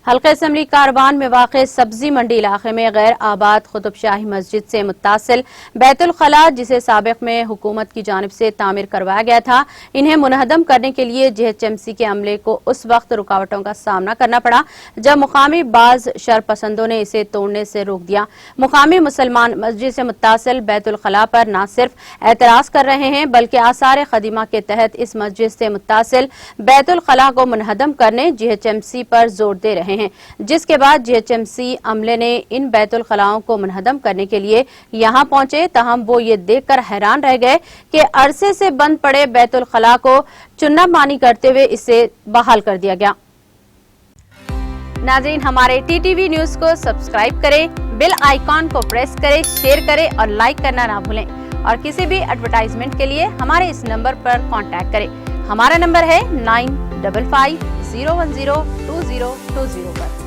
حلقہ اسمبلی کاروان میں واقع سبزی منڈی علاقے میں غیر آباد قطب شاہی مسجد سے متصل بیت الخلاء، جسے سابق میں حکومت کی جانب سے تعمیر کروایا گیا تھا، انہیں منہدم کرنے کے لیے GHMC کے عملے کو اس وقت رکاوٹوں کا سامنا کرنا پڑا جب مقامی بعض شرپسندوں نے اسے توڑنے سے روک دیا۔ مقامی مسلمان مسجد سے متصل بیت الخلاء پر نہ صرف اعتراض کر رہے ہیں بلکہ آثار قدیمہ کے تحت اس مسجد سے متصل بیت الخلاء کو منہدم کرنے GHMC پر زور دے رہے ہیں، جس کے بعد GHMC عملے نے ان بیت الخلاؤں کو منہدم کرنے کے لیے یہاں پہنچے، تاہم وہ یہ دیکھ کر حیران رہ گئے کہ عرصے سے بند پڑے بیت الخلاء کو چننا مانی کرتے ہوئے اسے بحال کر دیا گیا۔ ناظرین، ہمارے TTV نیوز کو سبسکرائب کریں، بیل آئیکن کو پریس کریں، شیئر کریں اور لائک کرنا نہ بھولیں، اور کسی بھی ایڈورٹائزمنٹ کے لیے ہمارے اس نمبر پر کانٹیکٹ کریں۔ ہمارا نمبر ہے 9550102020 پر۔